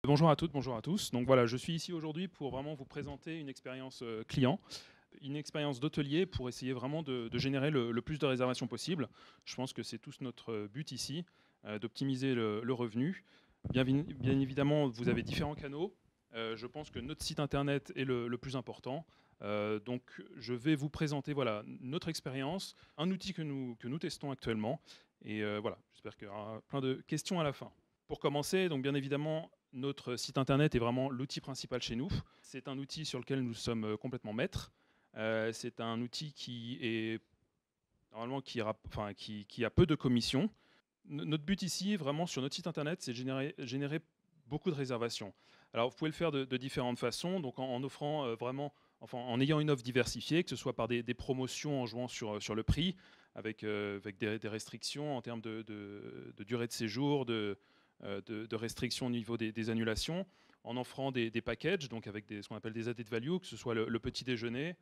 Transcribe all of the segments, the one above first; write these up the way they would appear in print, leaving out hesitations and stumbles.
Bonjour à toutes, bonjour à tous. Donc voilà, je suis ici aujourd'hui pour vraiment vous présenter une expérience client, une expérience d'hôtelier pour essayer vraiment de générer le plus de réservations possible. Je pense que c'est tous notre but ici, d'optimiser le revenu. Bien évidemment, vous avez différents canaux. Je pense que notre site internet est le plus important. Donc je vais vous présenter voilà, notre expérience, un outil que nous testons actuellement. Et voilà, j'espère qu'il y aura plein de questions à la fin. Pour commencer, donc bien évidemment, notre site internet est vraiment l'outil principal chez nous. C'est un outil sur lequel nous sommes complètement maîtres. C'est un outil qui est normalement qui a peu de commissions. Notre but ici, vraiment sur notre site internet, c'est de générer beaucoup de réservations. Alors vous pouvez le faire de différentes façons, donc en offrant enfin en ayant une offre diversifiée, que ce soit par des promotions en jouant sur le prix, avec des restrictions en termes de durée de séjour, de restrictions au niveau des annulations, en offrant des packages, donc avec ce qu'on appelle des added value, que ce soit le petit déjeuner,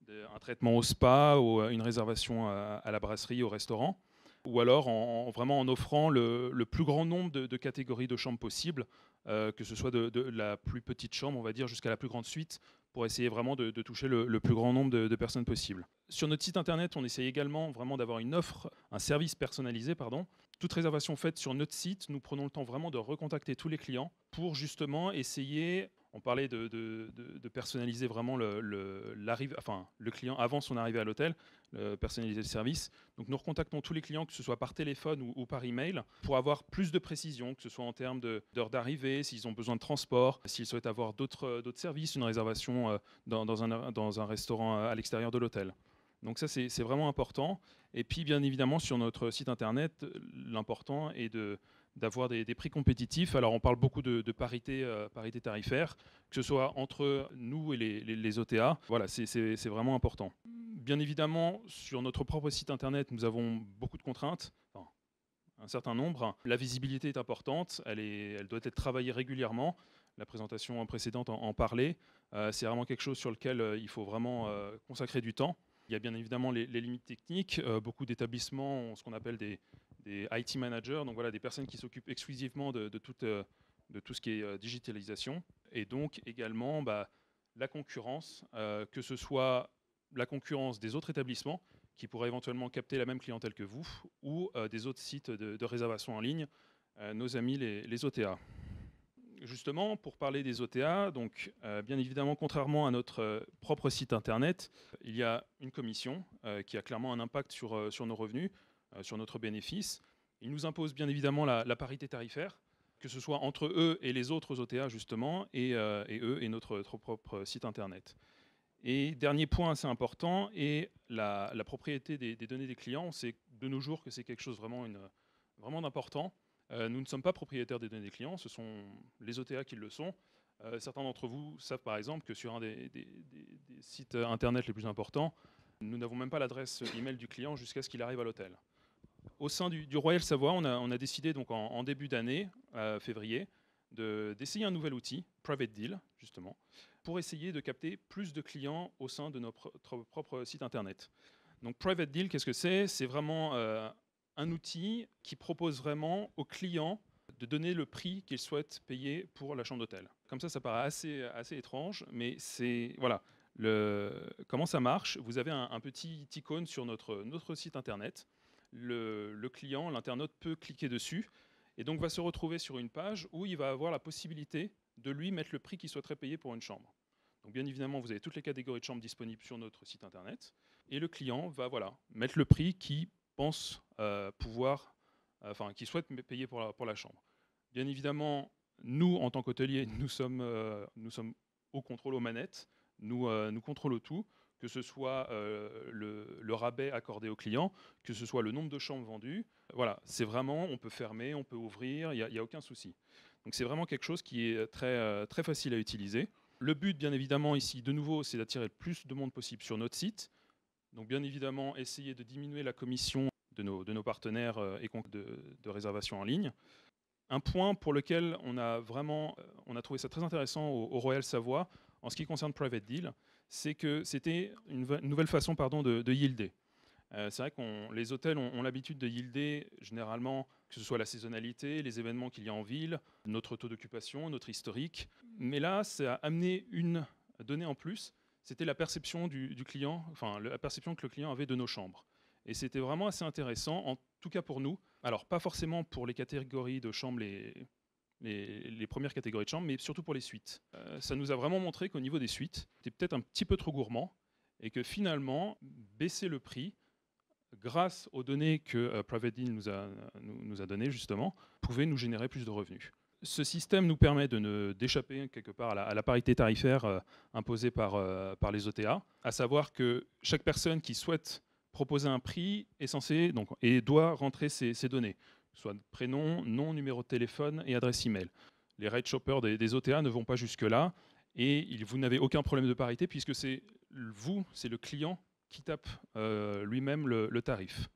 un traitement au spa ou une réservation à la brasserie, au restaurant, ou alors vraiment en offrant le plus grand nombre de catégories de chambres possibles, que ce soit de la plus petite chambre, on va dire, jusqu'à la plus grande suite, pour essayer vraiment de toucher le plus grand nombre de personnes possible. Sur notre site internet, on essaye également vraiment d'avoir une offre, un service personnalisé, pardon. Toute réservation faite sur notre site, nous prenons le temps vraiment de recontacter tous les clients pour justement essayer, on parlait de personnaliser vraiment le client avant son arrivée à l'hôtel, personnaliser le service. Donc nous recontactons tous les clients, que ce soit par téléphone ou par email, pour avoir plus de précision, que ce soit en termes d'heure d'arrivée, s'ils ont besoin de transport, s'ils souhaitent avoir d'autres services, une réservation dans un restaurant à l'extérieur de l'hôtel. Donc ça, c'est vraiment important. Et puis, bien évidemment, sur notre site internet, l'important est d'avoir des prix compétitifs. Alors, on parle beaucoup de parité tarifaire, que ce soit entre nous et les OTA. Voilà, c'est vraiment important. Bien évidemment, sur notre propre site internet, nous avons beaucoup de contraintes. Enfin, un certain nombre. La visibilité est importante, elle doit être travaillée régulièrement. La présentation précédente en parlait. C'est vraiment quelque chose sur lequel il faut vraiment consacrer du temps. Il y a bien évidemment les limites techniques. Beaucoup d'établissements ont ce qu'on appelle des IT managers, donc voilà, des personnes qui s'occupent exclusivement de tout ce qui est digitalisation. Et donc également la concurrence, que ce soit la concurrence des autres établissements qui pourraient éventuellement capter la même clientèle que vous, ou des autres sites de réservation en ligne, nos amis les OTA. Justement, pour parler des OTA, donc bien évidemment, contrairement à notre propre site internet, il y a une commission qui a clairement un impact sur nos revenus, sur notre bénéfice. Il nous impose bien évidemment la parité tarifaire, que ce soit entre eux et les autres OTA justement, et eux et notre propre site internet. Et dernier point assez important, et la propriété des données des clients, c'est de nos jours que c'est quelque chose vraiment d'important. Nous ne sommes pas propriétaires des données des clients, ce sont les OTA qui le sont. Certains d'entre vous savent par exemple que sur un des sites internet les plus importants, nous n'avons même pas l'adresse email du client jusqu'à ce qu'il arrive à l'hôtel. Au sein du Royal Savoie, on a décidé donc en début d'année, février, d'essayer un nouvel outil, Private Deal, justement, pour essayer de capter plus de clients au sein de notre propre site internet. Donc Private Deal, qu'est-ce que c'est? C'est vraiment un outil qui propose vraiment aux clients de donner le prix qu'ils souhaitent payer pour la chambre d'hôtel. Comme ça paraît assez étrange, mais c'est voilà. Comment ça marche? Vous avez un petit icône sur notre site internet. Le client, l'internaute peut cliquer dessus et donc va se retrouver sur une page où il va avoir la possibilité de lui mettre le prix qu'il souhaiterait payer pour une chambre. Donc bien évidemment, vous avez toutes les catégories de chambres disponibles sur notre site internet et le client va mettre le prix qu'il pense qu'il souhaite payer pour la chambre. Bien évidemment, nous, en tant qu'hôtelier, nous sommes au contrôle aux manettes, nous contrôlons tout, que ce soit le rabais accordé au client, que ce soit le nombre de chambres vendues. Voilà, c'est vraiment, on peut fermer, on peut ouvrir, il n'y a aucun souci. Donc c'est vraiment quelque chose qui est très facile à utiliser. Le but, bien évidemment, ici, de nouveau, c'est d'attirer le plus de monde possible sur notre site. Donc bien évidemment, essayer de diminuer la commission de nos partenaires de réservation en ligne. Un point pour lequel on a trouvé ça très intéressant au Royal Savoie, en ce qui concerne Private Deal, c'est que c'était une nouvelle façon de yielder. C'est vrai que les hôtels ont l'habitude de yielder généralement, que ce soit la saisonnalité, les événements qu'il y a en ville, notre taux d'occupation, notre historique. Mais là, ça a amené une donnée en plus, c'était la perception du client, enfin la perception que le client avait de nos chambres. Et c'était vraiment assez intéressant, en tout cas pour nous. Alors pas forcément pour les catégories de chambres, les premières catégories de chambres, mais surtout pour les suites. Ça nous a vraiment montré qu'au niveau des suites, c'était peut-être un petit peu trop gourmand, et que finalement, baisser le prix, grâce aux données que Private Deal nous a données justement, pouvait nous générer plus de revenus. Ce système nous permet d'échapper quelque part à la parité tarifaire imposée par les OTA, à savoir que chaque personne qui souhaite proposer un prix est censé et doit rentrer ses données, soit prénom, nom, numéro de téléphone et adresse email. Les rate shoppers des OTA ne vont pas jusque-là et vous n'avez aucun problème de parité puisque c'est le client qui tape lui-même le tarif.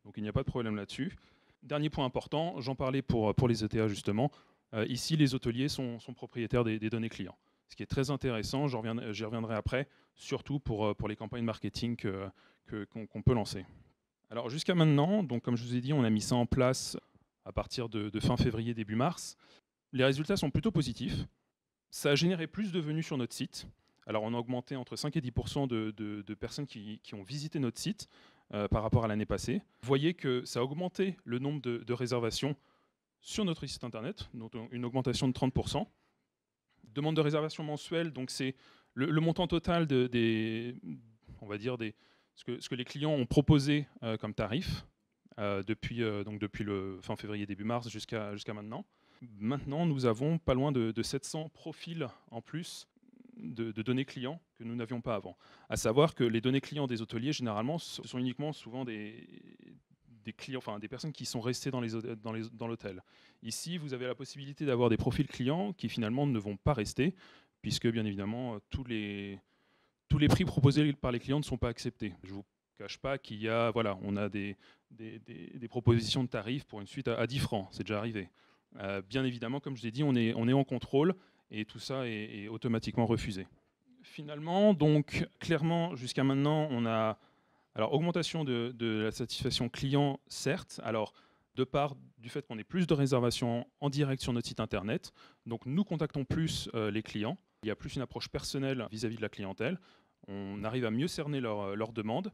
Donc il n'y a pas de problème là-dessus. Dernier point important, j'en parlais pour les ETA justement. Ici, les hôteliers sont propriétaires des données clients. Ce qui est très intéressant, j'y reviendrai après, surtout pour les campagnes marketing qu'on peut lancer. Alors jusqu'à maintenant, donc, comme je vous ai dit, on a mis ça en place à partir de fin février, début mars. Les résultats sont plutôt positifs. Ça a généré plus de venus sur notre site. Alors on a augmenté entre 5 et 10% de personnes qui ont visité notre site par rapport à l'année passée. Vous voyez que ça a augmenté le nombre de réservations sur notre site internet, donc une augmentation de 30%. Demande de réservation mensuelle, donc c'est le montant total on va dire ce que les clients ont proposé comme tarif depuis le fin février, début mars jusqu'à maintenant. Maintenant, nous avons pas loin de 700 profils en plus de données clients que nous n'avions pas avant. À savoir que les données clients des hôteliers, généralement, ce sont uniquement souvent des clients, enfin des personnes qui sont restées dans l'hôtel. Ici, vous avez la possibilité d'avoir des profils clients qui finalement ne vont pas rester, puisque bien évidemment, tous les prix proposés par les clients ne sont pas acceptés. Je ne vous cache pas qu'il y a, voilà, on a des propositions de tarifs pour une suite à 10 francs, c'est déjà arrivé. Bien évidemment, comme je l'ai dit, on est en contrôle et tout ça est automatiquement refusé. Finalement, donc clairement, jusqu'à maintenant, on a augmentation de la satisfaction client, certes. Alors, de part du fait qu'on ait plus de réservations en direct sur notre site internet, donc nous contactons plus les clients. Il y a plus une approche personnelle vis-à-vis de la clientèle. On arrive à mieux cerner leurs demandes.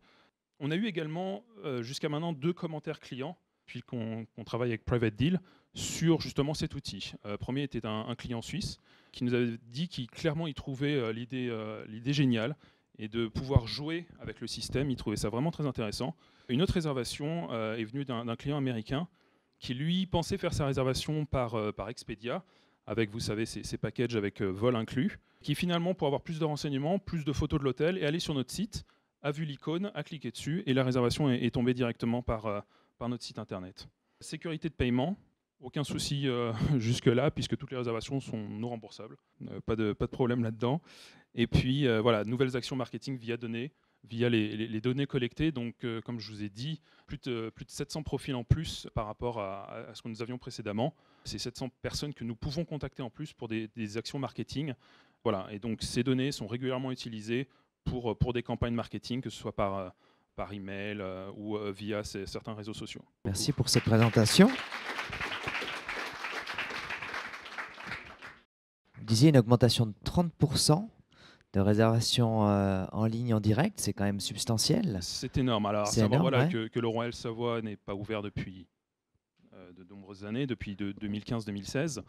On a eu également jusqu'à maintenant 2 commentaires clients, puis qu'on travaille avec Private Deal, sur justement cet outil. Premier était un client suisse qui nous avait dit qu'il clairement il trouvait l'idée géniale et de pouvoir jouer avec le système, il trouvait ça vraiment très intéressant. Une autre réservation est venue d'un client américain qui lui pensait faire sa réservation par Expedia, avec, vous savez, ces packages avec vol inclus, qui finalement, pour avoir plus de renseignements, plus de photos de l'hôtel, est allé sur notre site, a vu l'icône, a cliqué dessus, et la réservation est tombée directement par notre site internet. Sécurité de paiement, aucun souci jusque-là, puisque toutes les réservations sont non remboursables. Pas de problème là-dedans. Et puis, voilà, nouvelles actions marketing via les données collectées. Donc, comme je vous ai dit, plus de 700 profils en plus par rapport à ce que nous avions précédemment. C'est 700 personnes que nous pouvons contacter en plus pour des actions marketing. Voilà, et donc ces données sont régulièrement utilisées pour des campagnes marketing, que ce soit par email ou via certains réseaux sociaux. Merci pour cette présentation. Vous disiez une augmentation de 30% de réservations en ligne en direct, c'est quand même substantiel. C'est énorme. Alors, c'est énorme, voilà, ouais. que le Royal Savoie n'est pas ouvert depuis de nombreuses années, depuis 2015-2016.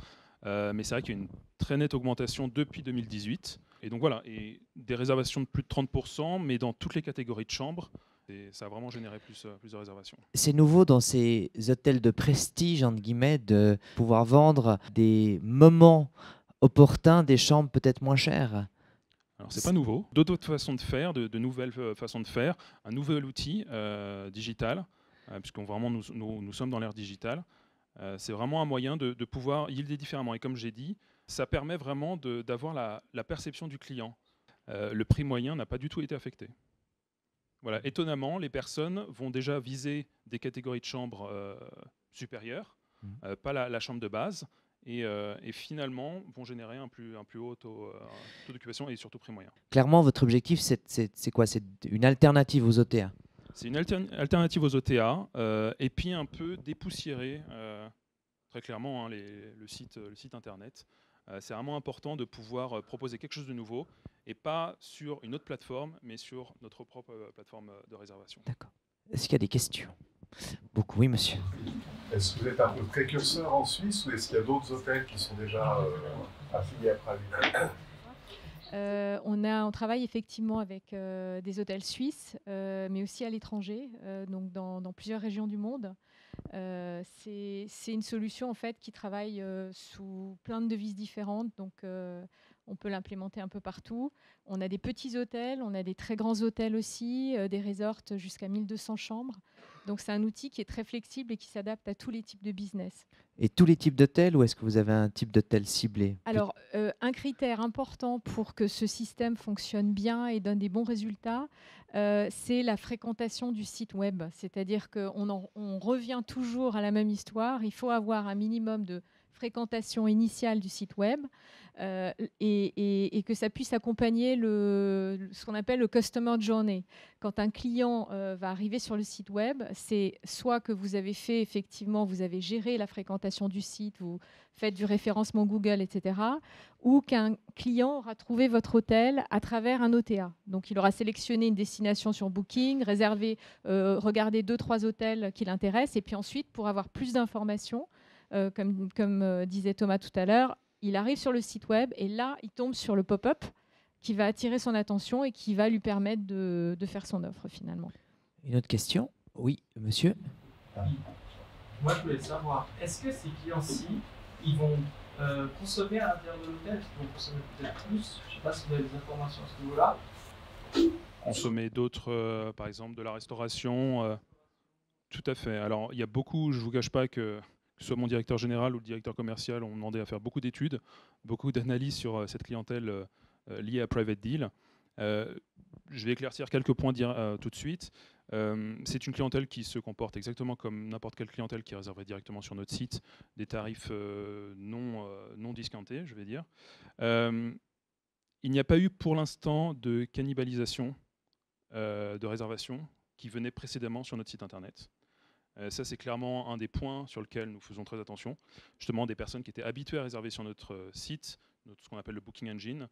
Mais c'est vrai qu'il y a une très nette augmentation depuis 2018. Et donc voilà, et des réservations de plus de 30%, mais dans toutes les catégories de chambres. Et ça a vraiment généré plus de réservations. C'est nouveau dans ces hôtels de prestige, entre guillemets, de pouvoir vendre des moments opportuns, des chambres peut-être moins chères. Alors, c'est pas nouveau. D'autres façons de faire, de nouvelles façons de faire, un nouvel outil digital, puisqu'on vraiment nous sommes dans l'ère digitale. C'est vraiment un moyen de pouvoir yielder différemment. Et comme j'ai dit, ça permet vraiment d'avoir la perception du client. Le prix moyen n'a pas du tout été affecté. Voilà. Étonnamment, les personnes vont déjà viser des catégories de chambres supérieures, pas la chambre de base. Et finalement vont générer un plus haut taux d'occupation et surtout prix moyen. Clairement, votre objectif, c'est quoi? C'est une alternative aux OTA? C'est une alternative aux OTA, et puis un peu dépoussiérer très clairement, hein, le site internet. C'est vraiment important de pouvoir proposer quelque chose de nouveau, et pas sur une autre plateforme, mais sur notre propre plateforme de réservation. D'accord. Est-ce qu'il y a des questions? Beaucoup, oui, monsieur. Est-ce que vous êtes un peu précurseur en Suisse, ou est-ce qu'il y a d'autres hôtels qui sont déjà affiliés à Private? On travaille effectivement avec des hôtels suisses, mais aussi à l'étranger, donc dans plusieurs régions du monde. C'est une solution en fait qui travaille sous plein de devises différentes, donc on peut l'implémenter un peu partout. On a des petits hôtels, on a des très grands hôtels aussi, des resorts jusqu'à 1200 chambres. Donc c'est un outil qui est très flexible et qui s'adapte à tous les types de business. Et tous les types d'hôtels, ou est-ce que vous avez un type d'hôtel ciblé? Alors, un critère important pour que ce système fonctionne bien et donne des bons résultats, c'est la fréquentation du site web. C'est-à-dire qu'on revient toujours à la même histoire. Il faut avoir un minimum de fréquentation initiale du site web et que ça puisse accompagner ce qu'on appelle le Customer Journey. Quand un client va arriver sur le site web, c'est soit que vous avez fait effectivement, vous avez géré la fréquentation du site, vous faites du référencement Google, etc., ou qu'un client aura trouvé votre hôtel à travers un OTA. Donc il aura sélectionné une destination sur Booking, réservé, regardé 2-3 hôtels qui l'intéressent, et puis ensuite, pour avoir plus d'informations, comme disait Thomas tout à l'heure, il arrive sur le site web et là, il tombe sur le pop-up qui va attirer son attention et qui va lui permettre de faire son offre finalement. Une autre question? Oui, monsieur. Moi, je voulais savoir, est-ce que ces clients-ci, ils vont consommer à l'intérieur de l'hôtel? Est-ce qu'ils vont consommer peut-être plus? Je ne sais pas si vous avez des informations à ce niveau-là. Consommer d'autres, par exemple de la restauration, tout à fait. Alors, il y a beaucoup, je ne vous cache pas que ce soit mon directeur général ou le directeur commercial ont demandé à faire beaucoup d'études, beaucoup d'analyses sur cette clientèle liée à Private Deal. Je vais éclaircir quelques points tout de suite. C'est une clientèle qui se comporte exactement comme n'importe quelle clientèle qui réserverait directement sur notre site, des tarifs non discountés, je vais dire. Il n'y a pas eu pour l'instant de cannibalisation de réservation qui venait précédemment sur notre site internet. Ça, c'est clairement un des points sur lesquels nous faisons très attention. Justement, des personnes qui étaient habituées à réserver sur notre site, ce qu'on appelle le Booking Engine,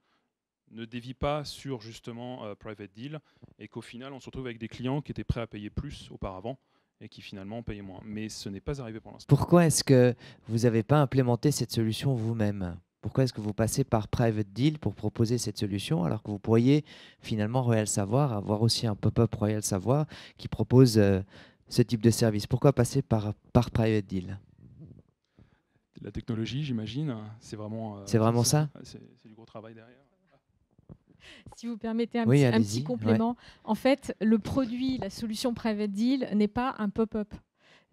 ne dévient pas sur justement Private Deal, et qu'au final, on se retrouve avec des clients qui étaient prêts à payer plus auparavant et qui finalement payaient moins. Mais ce n'est pas arrivé pour l'instant. Pourquoi est-ce que vous n'avez pas implémenté cette solution vous-même? Pourquoi est-ce que vous passez par Private Deal pour proposer cette solution, alors que vous pourriez finalement Royal Savoir avoir aussi un pop-up Royal Savoir qui propose ce type de service? Pourquoi passer par Private Deal? La technologie, j'imagine, c'est vraiment ça. C'est du gros travail derrière. Si vous permettez un Oui, petit complément, ouais. En fait, le produit, la solution Private Deal n'est pas un pop-up.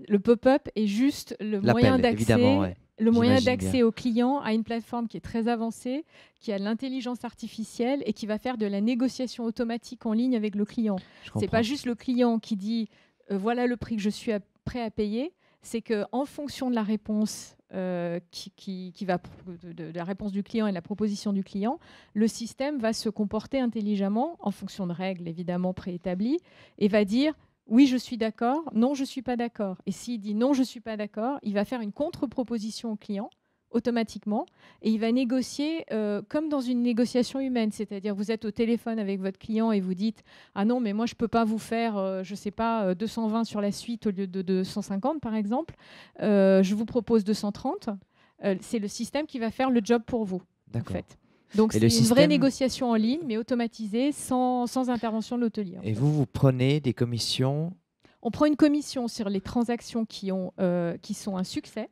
Le pop-up est juste le moyen d'accès, ouais. Le moyen d'accès au client à une plateforme qui est très avancée, qui a de l'intelligence artificielle et qui va faire de la négociation automatique en ligne avec le client. Ce n'est pas juste le client qui dit voilà le prix que je suis prêt à payer. C'est qu'en fonction de la réponse qui va de la réponse du client et de la proposition du client, le système va se comporter intelligemment en fonction de règles évidemment préétablies et va dire oui, je suis d'accord, non, je ne suis pas d'accord. Et s'il dit non, je ne suis pas d'accord, il va faire une contre-proposition au client automatiquement et il va négocier comme dans une négociation humaine, c'est-à-dire vous êtes au téléphone avec votre client et vous dites ah non mais moi je peux pas vous faire je sais pas 220 sur la suite au lieu de 250 par exemple, je vous propose 230, c'est le système qui va faire le job pour vous en fait. Donc c'est une vraie négociation en ligne mais automatisée sans intervention de l'hôtelier. Et vous prenez des commissions? On prend une commission sur les transactions qui sont un succès.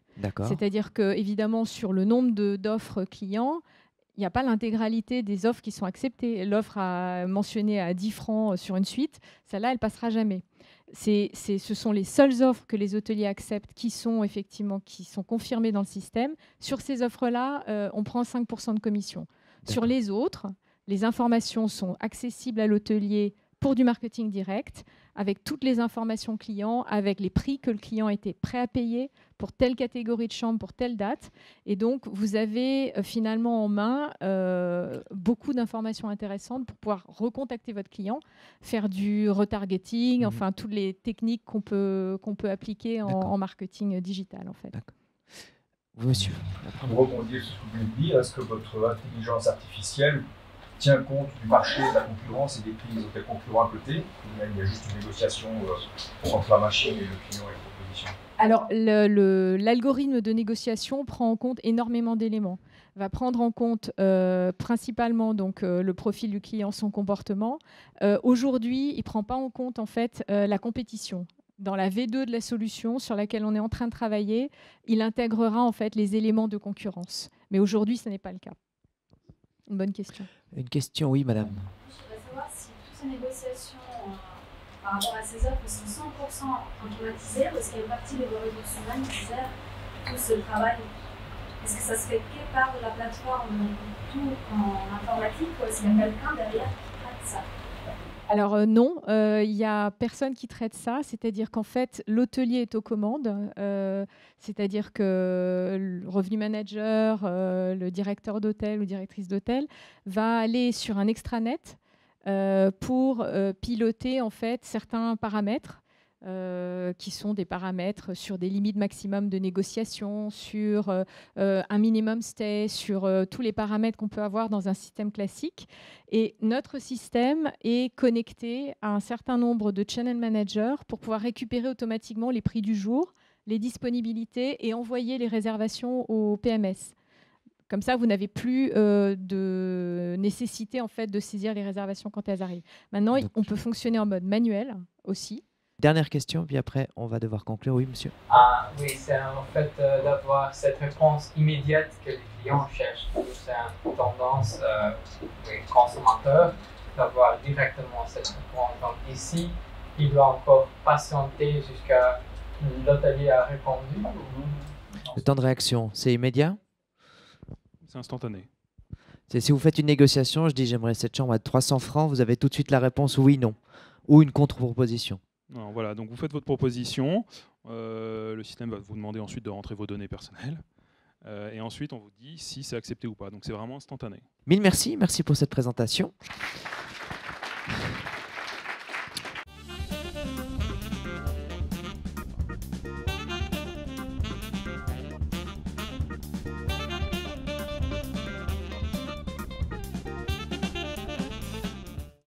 C'est-à-dire que, évidemment, sur le nombre d'offres clients, il n'y a pas l'intégralité des offres qui sont acceptées. L'offre mentionnée à 10 francs sur une suite, celle-là, elle ne passera jamais. Ce sont les seules offres que les hôteliers acceptent qui sont confirmées dans le système. Sur ces offres-là, on prend 5% de commission. Sur les autres, les informations sont accessibles à l'hôtelier pour du marketing direct, avec toutes les informations clients, avec les prix que le client était prêt à payer pour telle catégorie de chambre, pour telle date. Et donc, vous avez finalement en main beaucoup d'informations intéressantes pour pouvoir recontacter votre client, faire du retargeting, enfin, toutes les techniques qu'on peut appliquer en marketing digital, en fait. Monsieur. Pour rebondir sur ce que vous venez de dire, est-ce que votre intelligence artificielle tient compte du marché, de la concurrence et des prix des hôtels concurrents à côté? Ou il y a juste une négociation entre la machine et le client et la proposition? Alors, l'algorithme de négociation prend en compte énormément d'éléments. Va prendre en compte principalement donc, le profil du client, son comportement. Aujourd'hui, il ne prend pas en compte en fait, la compétition. Dans la V2 de la solution sur laquelle on est en train de travailler, il intégrera en fait les éléments de concurrence. Mais aujourd'hui, ce n'est pas le cas. Une bonne question. Une question, oui, madame. Je voudrais savoir si toutes ces négociations par rapport à ces offres sont 100% automatisées ou est-ce qu'il y a une partie de vos ressources humaines qui gèrent tout ce travail? Est-ce que ça se fait que par la plateforme, tout en informatique, ou est-ce qu'il y a quelqu'un derrière qui traite ça? Alors non, il n'y a personne qui traite ça, c'est-à-dire qu'en fait, l'hôtelier est aux commandes, c'est-à-dire que le revenu manager, le directeur d'hôtel ou directrice d'hôtel va aller sur un extranet pour piloter en fait certains paramètres qui sont des paramètres sur des limites maximum de négociation, sur un minimum stay, sur tous les paramètres qu'on peut avoir dans un système classique. Et notre système est connecté à un certain nombre de channel managers pour pouvoir récupérer automatiquement les prix du jour, les disponibilités et envoyer les réservations au PMS. Comme ça, vous n'avez plus de nécessité en fait, de saisir les réservations quand elles arrivent. Maintenant, on peut fonctionner en mode manuel aussi. Dernière question, puis après, on va devoir conclure. Oui, monsieur. Oui, c'est en fait d'avoir cette réponse immédiate que les clients cherchent. C'est une tendance des consommateurs d'avoir directement cette réponse. Donc ici, il doit encore patienter jusqu'à l'hôtelier a répondu. Le temps de réaction, c'est immédiat? C'est instantané. Si vous faites une négociation, je dis j'aimerais cette chambre à 300 francs, vous avez tout de suite la réponse oui, non. Ou une contre-proposition. Non, voilà, donc vous faites votre proposition, le système va vous demander ensuite de rentrer vos données personnelles, et ensuite on vous dit si c'est accepté ou pas. Donc c'est vraiment instantané. Mille merci pour cette présentation.